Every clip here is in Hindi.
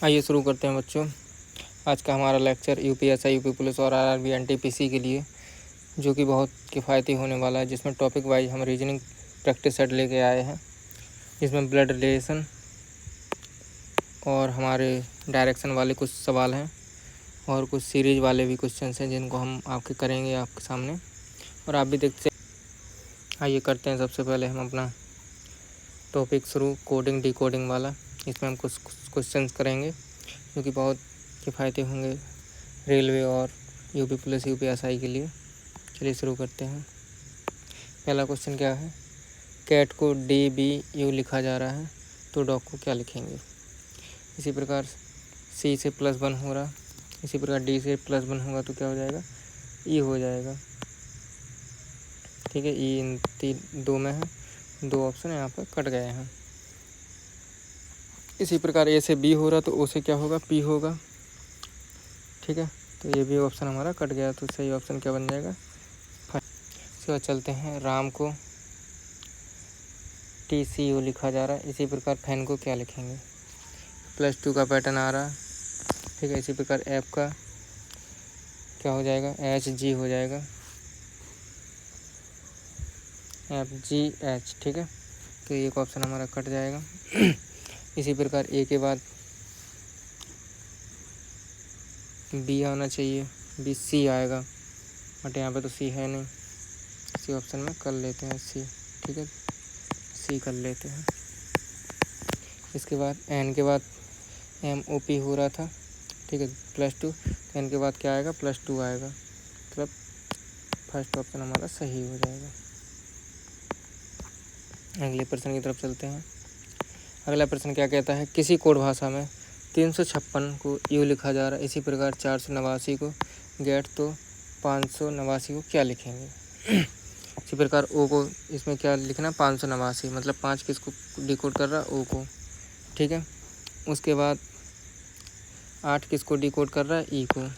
आइए शुरू करते हैं बच्चों। आज का हमारा लेक्चर यूपीएसआई, यूपी पुलिस और आरआरबी एनटीपीसी के लिए, जो कि बहुत किफ़ायती होने वाला है, जिसमें टॉपिक वाइज हम रीजनिंग प्रैक्टिस सेट लेके आए हैं। इसमें ब्लड रिलेशन और हमारे डायरेक्शन वाले कुछ सवाल हैं और कुछ सीरीज वाले भी क्वेश्चन हैं जिनको हम आपके करेंगे आपके सामने, और आप भी देखते हैं। आइए करते हैं। सबसे पहले हम अपना टॉपिक शुरू कोडिंग डिकोडिंग वाला। इसमें हम कुछ क्वेश्चन करेंगे जो कि बहुत किफ़ायती होंगे रेलवे और यूपी पुलिस यूपीएसआई के लिए। चलिए शुरू करते हैं। पहला क्वेश्चन क्या है? कैट को DBU लिखा जा रहा है तो डॉग को क्या लिखेंगे? इसी प्रकार C से +1 हो रहा, इसी प्रकार D से +1 होगा तो क्या हो जाएगा? E हो जाएगा। ठीक है, E इन दो में है, दो ऑप्शन यहाँ पर कट गए हैं। इसी प्रकार A से B हो रहा तो O से क्या होगा? P होगा। ठीक है, तो ये भी ऑप्शन हमारा कट गया, तो सही ऑप्शन क्या बन जाएगा? इसके बाद चलते हैं। राम को TCU लिखा जा रहा है, इसी प्रकार फैन को क्या लिखेंगे? +2 का पैटर्न आ रहा है। ठीक है, इसी प्रकार ऐप का क्या हो जाएगा? HG हो जाएगा, FGH। ठीक है, तो एक ऑप्शन हमारा कट जाएगा। इसी प्रकार A के बाद B आना चाहिए, B C आएगा, बट यहाँ पे तो C है नहीं, इसी ऑप्शन में कर लेते हैं C। ठीक है, C कर लेते हैं। इसके बाद N के बाद MOP हो रहा था। ठीक है, +2, N के बाद क्या आएगा? +2 आएगा, मतलब फर्स्ट ऑप्शन हमारा सही हो जाएगा। अगले प्रश्न की तरफ चलते हैं। अगला प्रश्न क्या कहता है? किसी कोड भाषा में 356 को U लिखा जा रहा है, इसी प्रकार 489 को गेट तो 589 को क्या लिखेंगे? इसी प्रकार O को इसमें क्या लिखना? 589, मतलब 5 किसको डिकोड कर रहा है? O को। ठीक है, उसके बाद 8 किसको डिकोड कर रहा है? E को।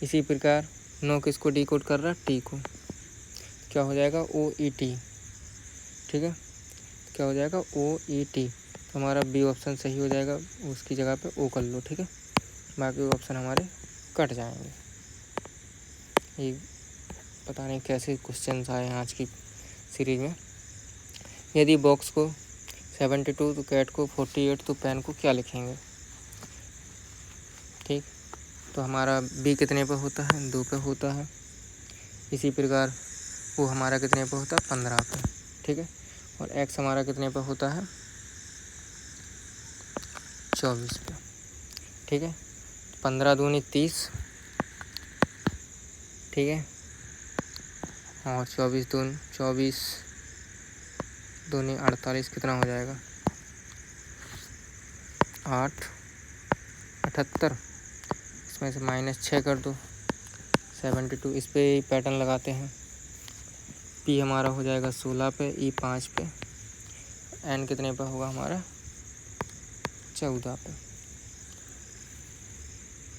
इसी प्रकार 9 किसको डिकोड कर रहा है? T को। क्या हो जाएगा? OET। ठीक है, क्या हो जाएगा? OET। तो हमारा B ऑप्शन सही हो जाएगा, उसकी जगह पे O कर लो। ठीक है, बाकी ऑप्शन हमारे कट जाएंगे। ये पता नहीं कैसे क्वेश्चंस आए हैं आज की सीरीज में। यदि बॉक्स को 72 तो कैट को 48 तो पेन को क्या लिखेंगे? ठीक, तो हमारा B कितने पे होता है? 2 पे होता है। इसी प्रकार वो हमारा कितने पे होता है? 15 पे। ठीक है, और X हमारा कितने पे होता है? 24 पे। ठीक है, 15 दूनी 30। ठीक है, और 24 दूनी 48, कितना हो जाएगा? 8 78। इसमें से -6 कर दो, 72। इस पे पैटर्न लगाते हैं। P हमारा हो जाएगा 16 पे, E 5 पे, N कितने पे होगा हमारा? 14 पे।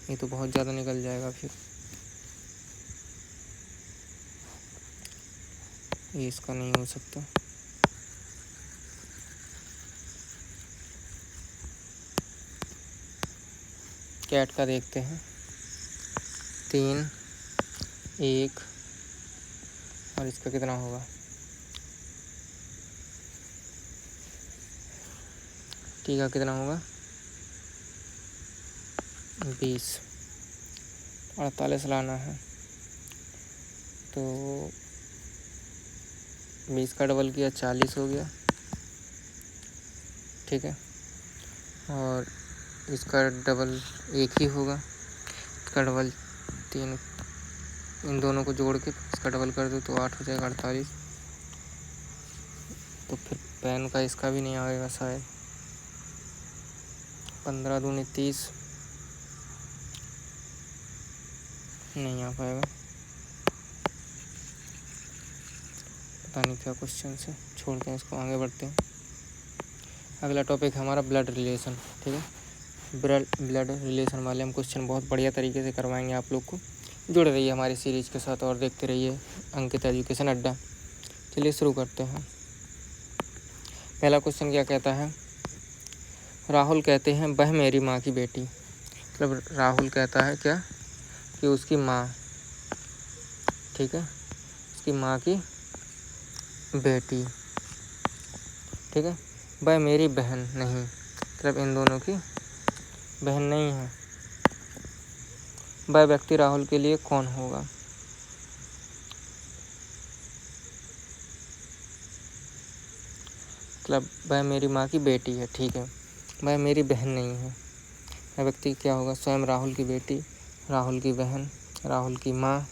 ये तो बहुत ज़्यादा निकल जाएगा फिर, ये इसका नहीं हो सकता। कैट का देखते हैं। 3 1 और इसका कितना होगा? T का कितना होगा? 20। 48 लाना है, तो 20 का डबल किया 40 हो गया। ठीक है, और इसका डबल 1 ही होगा, इसका डबल 3। इन दोनों को जोड़ के इसका डबल कर दो तो 8 हो जाएगा, 48। तो फिर पेन का इसका भी नहीं आएगा शायद। 15 दूनी 30, नहीं आ पाएगा। पता नहीं क्या क्वेश्चन है, छोड़ते हैं इसको, आगे बढ़ते हैं। अगला टॉपिक हमारा ब्लड रिलेशन। ठीक है, ब्लड रिलेशन वाले हम क्वेश्चन बहुत बढ़िया तरीके से करवाएंगे आप लोग को। जुड़े रहिए हमारी सीरीज़ के साथ और देखते रहिए अंकित एजुकेशन अड्डा। चलिए शुरू करते हैं। पहला क्वेश्चन क्या कहता है? राहुल कहते हैं वह मेरी माँ की बेटी। मतलब राहुल कहता है क्या कि उसकी माँ, ठीक है, उसकी माँ की बेटी, ठीक है, वह मेरी बहन नहीं, मतलब इन दोनों की बहन नहीं है। वह व्यक्ति राहुल के लिए कौन होगा? मतलब वह मेरी माँ की बेटी है, ठीक है, वह मेरी बहन नहीं है। वह व्यक्ति क्या होगा? स्वयं राहुल की बेटी, राहुल की बहन, राहुल की माँ,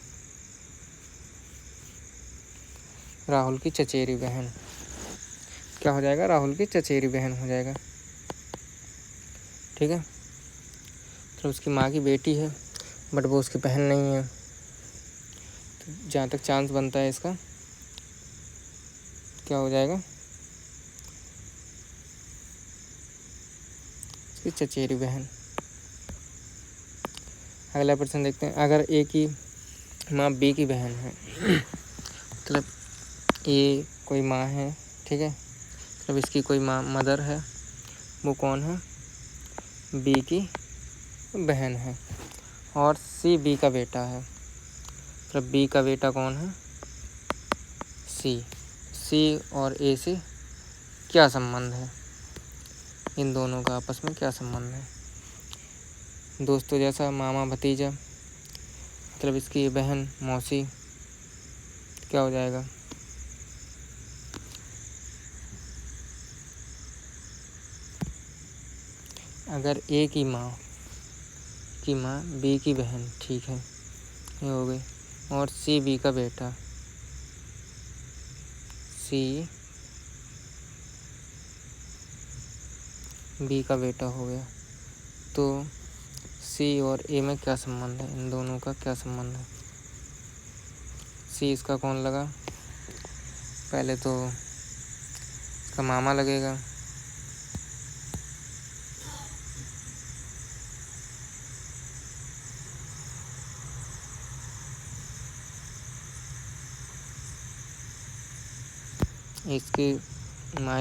राहुल की चचेरी बहन। क्या हो जाएगा? राहुल की चचेरी बहन हो जाएगा, ठीक है। तो उसकी माँ की बेटी है बट वो उसकी बहन नहीं है। तो जहाँ तक चांस बनता है इसका, क्या हो जाएगा? उसकी चचेरी बहन। अगला प्रश्न देखते हैं। अगर ए की माँ बी की बहन है, मतलब ए कोई माँ है, ठीक है, मतलब इसकी कोई माँ मदर है, वो कौन है? बी की बहन है। और सी बी का बेटा है, मतलब बी का बेटा कौन है? सी। सी और ए से क्या संबंध है? इन दोनों का आपस में क्या संबंध है? दोस्तों जैसा, मामा भतीजा, मतलब इसकी बहन मौसी, क्या हो जाएगा? अगर ए की माँ बी की बहन, ठीक है, ये हो गई, और सी बी का बेटा, सी बी का बेटा हो गया, तो सी और ए में क्या संबंध है? इन दोनों का क्या संबंध है? सी इसका कौन लगा? पहले तो इसका मामा लगेगा,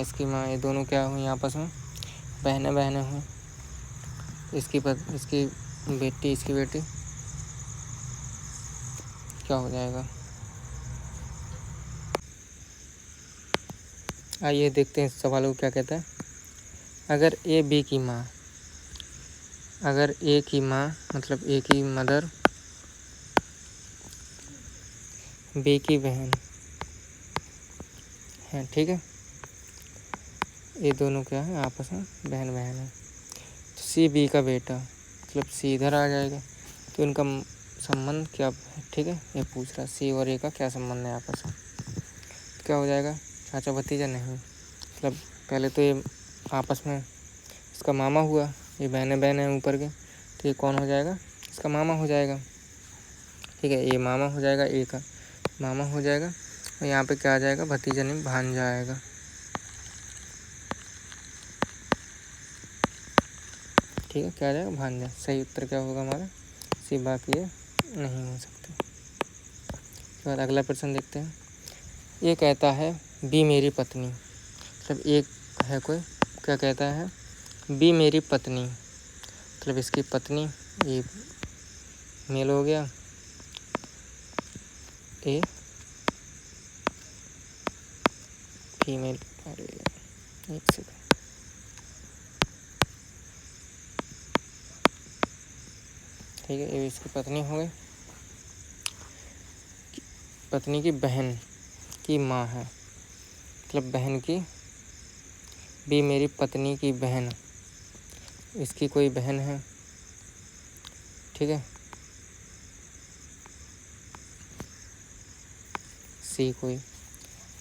इसकी माँ, ये दोनों क्या हुई आपस में? बहनें हुई। इसकी बेटी, इसकी बेटी, क्या हो जाएगा? आइए देखते हैं इस सवाल को क्या कहता है। अगर ए बी की माँ, अगर ए की माँ मतलब ए की मदर बी की बहन है, ठीक है, ये दोनों क्या है? आपस में बहन है। तो सी बी का बेटा, मतलब सी इधर आ जाएगा, तो इनका संबंध क्या है? ठीक है, ये पूछ रहा सी और ए का क्या संबंध है आपस में। तो क्या हो जाएगा? चाचा भतीजा नहीं, मतलब पहले तो ये आपस में इसका मामा हुआ, ये बहन हैं ऊपर के, तो ये कौन हो जाएगा? इसका मामा हो जाएगा, ठीक है, ये मामा हो जाएगा, ए का मामा हो जाएगा, और यहाँ पे क्या आ जाएगा? भतीजा नहीं, भांजा आएगा, ठीक है, क्या आ जाएगा? भांजा। सही उत्तर क्या होगा हमारा? सी। बाकी ये नहीं हो सकते। उसके बाद अगला प्रश्न देखते हैं। ये कहता है बी मेरी पत्नी, मतलब एक है कोई, क्या कहता है? बी मेरी पत्नी, मतलब इसकी पत्नी, ये मेल हो गया, ए फीमेल। अरे एक सेकंड, ठीक है, ये इसकी पत्नी हो गई, पत्नी की बहन की माँ है, मतलब बहन की, बी मेरी पत्नी की बहन, इसकी कोई बहन है, ठीक है, सी कोई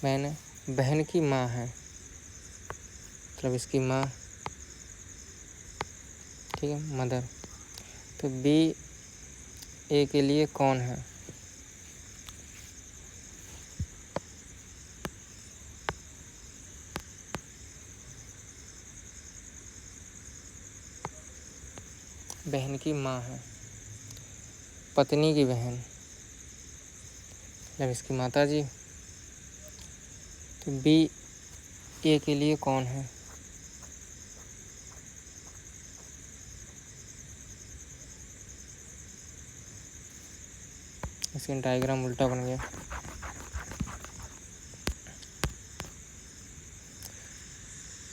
बहन है, बहन की माँ है, मतलब इसकी माँ, ठीक है, मदर। तो बी ए के लिए कौन है? बहन की माँ है, पत्नी की बहन, मतलब इसकी माता जी। तो बी ए के लिए कौन है? इसकी डायग्राम उल्टा बन गया।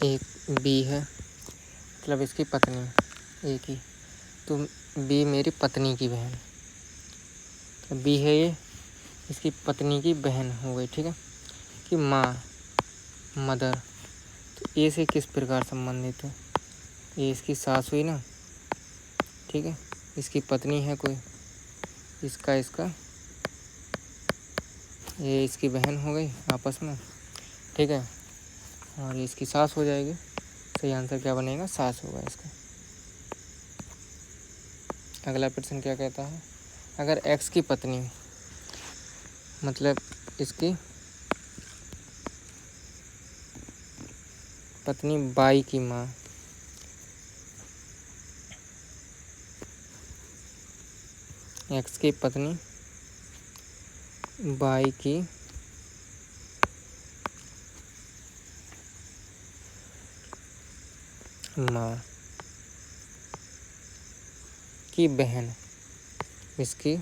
एक बी है, मतलब इसकी पत्नी एक ही, तो बी मेरी पत्नी की बहन, तो बी है ये इसकी पत्नी की बहन हो गई। ठीक है, कि माँ मदर, तो ए से किस प्रकार संबंधित है, ये इसकी सास हुई ना। ठीक है, इसकी पत्नी है कोई, इसका ये इसकी बहन हो गई आपस में। ठीक है, और ये इसकी सास हो जाएगी। सही आंसर क्या बनेगा, सास होगा इसका। अगला प्रश्न क्या कहता है, अगर एक्स की पत्नी, मतलब इसकी पत्नी बाई की माँ, एक्स की पत्नी बाई की माँ की बहन, इसकी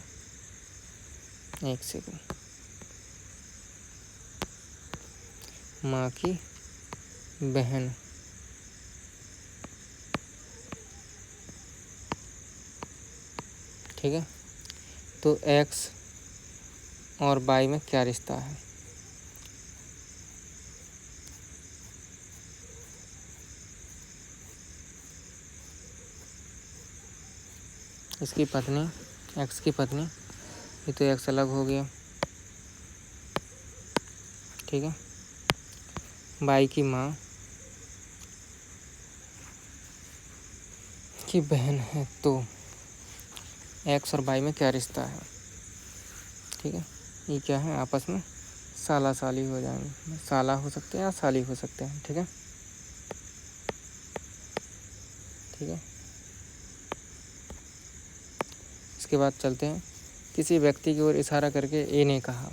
एक सेकंड, माँ की बहन ठीक है, तो एक्स और बाई में क्या रिश्ता है। इसकी पत्नी, एक्स की पत्नी, ये तो एक्स अलग हो गया। ठीक है, बाई की माँ की बहन है, तो एक्स और बाई में क्या रिश्ता है। ठीक है, ये क्या है, आपस में साला साली हो जाएंगे, साला हो सकते हैं या साली हो सकते हैं। ठीक है, ठीक है, इसके बाद चलते हैं। किसी व्यक्ति की ओर इशारा करके ए ने कहा,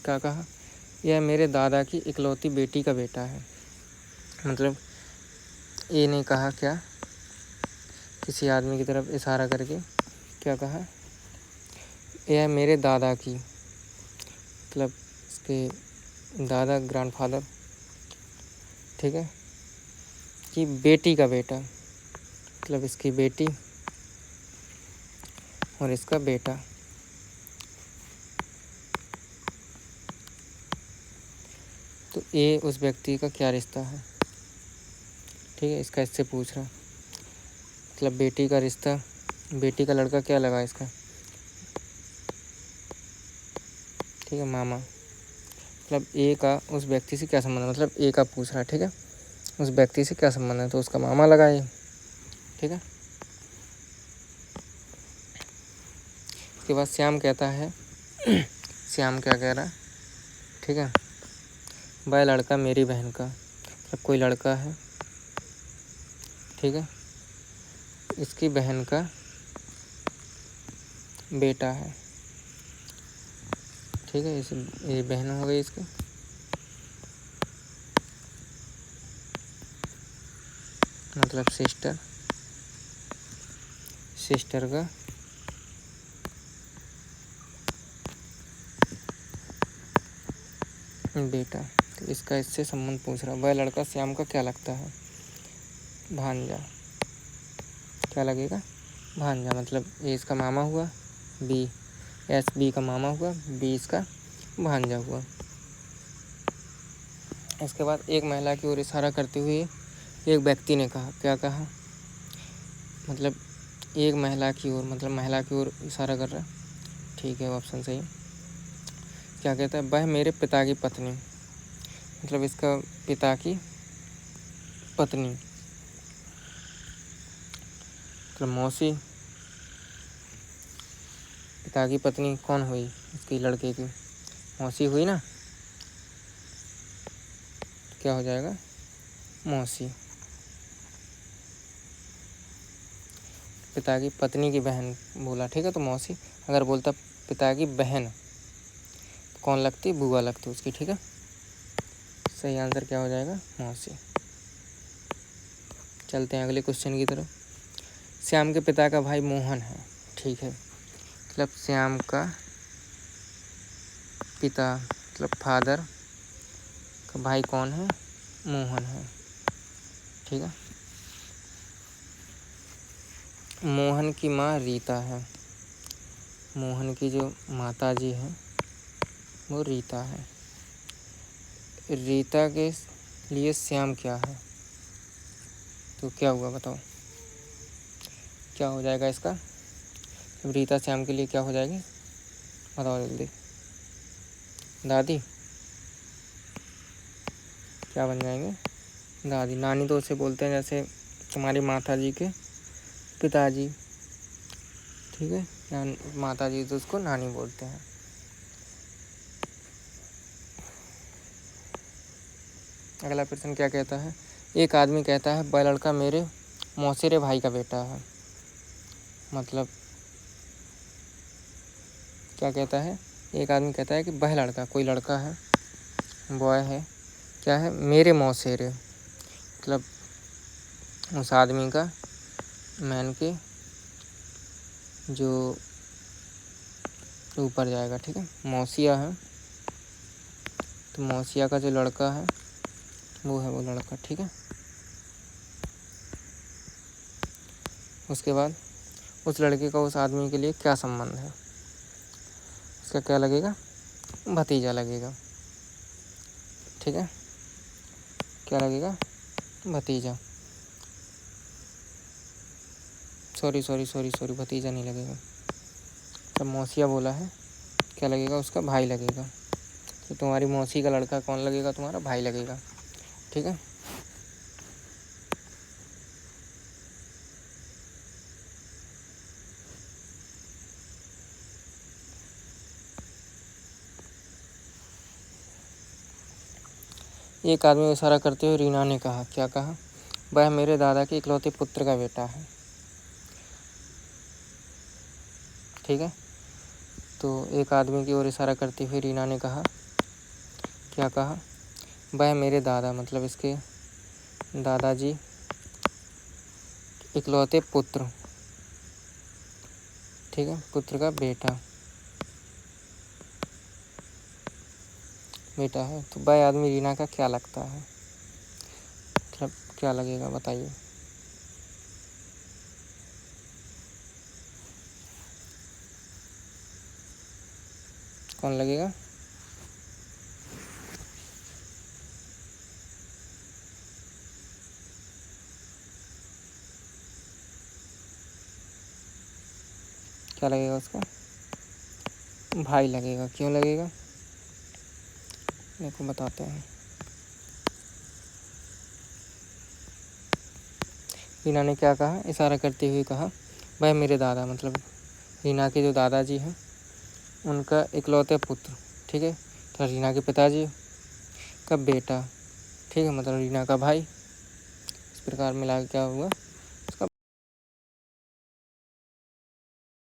क्या कहा, यह मेरे दादा की इकलौती बेटी का बेटा है। मतलब ए ने कहा क्या, किसी आदमी की तरफ इशारा करके क्या कहा, यह मेरे दादा की, मतलब इसके दादा ग्रैंडफादर, ठीक है, कि बेटी का बेटा, मतलब इसकी बेटी और इसका बेटा। तो ए उस व्यक्ति का क्या रिश्ता है। ठीक है, इसका इससे पूछ रहा, मतलब बेटी का रिश्ता, बेटी का लड़का क्या लगा इसका। ठीक है, मामा, मतलब ए का उस व्यक्ति से क्या संबंध है, मतलब ए का पूछ रहा। ठीक है, उस व्यक्ति से क्या संबंध है, तो उसका मामा लगा ये। ठीक है, उसके बाद श्याम कहता है श्याम क्या कह रहा है, ठीक है, वह लड़का मेरी बहन का, मतलब कोई लड़का है, ठीक है, इसकी बहन का बेटा है। ठीक है, ये बहन हो गई इसकी, मतलब सिस्टर का बेटा। तो इसका इससे संबंध पूछ रहा, वह लड़का श्याम का क्या लगता है, भांजा। क्या लगेगा, भांजा, मतलब ए इसका मामा हुआ, बी एस बी का मामा हुआ, बी इसका भांजा हुआ। इसके बाद एक महिला की ओर इशारा करते हुए एक व्यक्ति ने कहा, क्या कहा, मतलब एक महिला की ओर, मतलब महिला की ओर इशारा कर रहा है। ठीक है, ऑप्शन सही। क्या कहता है, वह मेरे पिता की पत्नी, मतलब इसका पिता की पत्नी, मतलब मौसी, पिता की पत्नी कौन हुई, इसकी लड़के की मौसी हुई ना, क्या हो जाएगा, मौसी। पिता की पत्नी की बहन बोला, ठीक है, तो मौसी। अगर बोलता पिता की बहन, तो कौन लगती, बुआ लगती उसकी। ठीक है, सही आंसर क्या हो जाएगा, मौसी। चलते हैं अगले क्वेश्चन की तरफ। श्याम के पिता का भाई मोहन है। ठीक है, मतलब श्याम का पिता मतलब फादर का भाई कौन है? मोहन है। ठीक है। मोहन की माँ रीता है। मोहन की जो माता जी हैं वो रीता है। रीता के लिए श्याम क्या है? तो क्या हुआ बताओ, क्या हो जाएगा इसका? अब रीता श्याम के लिए क्या हो जाएगी बताओ जल्दी। दादी, क्या बन जाएंगे? दादी। नानी तो उसे बोलते हैं जैसे तुम्हारी माता जी के पिताजी। ठीक है, माता जी तो उसको नानी बोलते हैं। अगला प्रश्न क्या कहता है? एक आदमी कहता है वह लड़का मेरे मौसेरे भाई का बेटा है। मतलब क्या कहता है? एक आदमी कहता है कि वह लड़का, कोई लड़का है, बॉय है, क्या है? मेरे मौसेरे, मतलब उस आदमी का, मैन के जो ऊपर जाएगा। ठीक है, मौसिया है, तो मौसिया का जो लड़का है वो है वो लड़का। ठीक है। उसके बाद उस लड़के का उस आदमी के लिए क्या संबंध है? उसका क्या लगेगा? भतीजा लगेगा। ठीक है, क्या लगेगा? भतीजा। सॉरी, भतीजा नहीं लगेगा। जब मौसिया बोला है, क्या लगेगा? उसका भाई लगेगा। तो तुम्हारी मौसी का लड़का कौन लगेगा? तुम्हारा भाई लगेगा। ठीक है। एक आदमी को इशारा करते हुए रीना ने कहा, क्या कहा? वह मेरे दादा के इकलौते पुत्र का बेटा है। ठीक है, तो एक आदमी की ओर इशारा करते हुए रीना ने कहा, क्या कहा? वह मेरे दादा, मतलब इसके दादाजी इकलौते पुत्र, ठीक है, पुत्र का बेटा है। तो वह आदमी रीना का क्या लगता है? मतलब क्या लगेगा बताइए। कौन लगेगा? क्या लगेगा उसका? भाई लगेगा। क्यों लगेगा देखो बताते हैं। रीना ने क्या कहा? इशारा करते हुए कहा, वह मेरे दादा, मतलब रीना के जो दादाजी हैं उनका इकलौते पुत्र, ठीक है, तो रीना के पिताजी का बेटा, ठीक है, मतलब रीना का भाई। इस प्रकार मिला के क्या हुआ?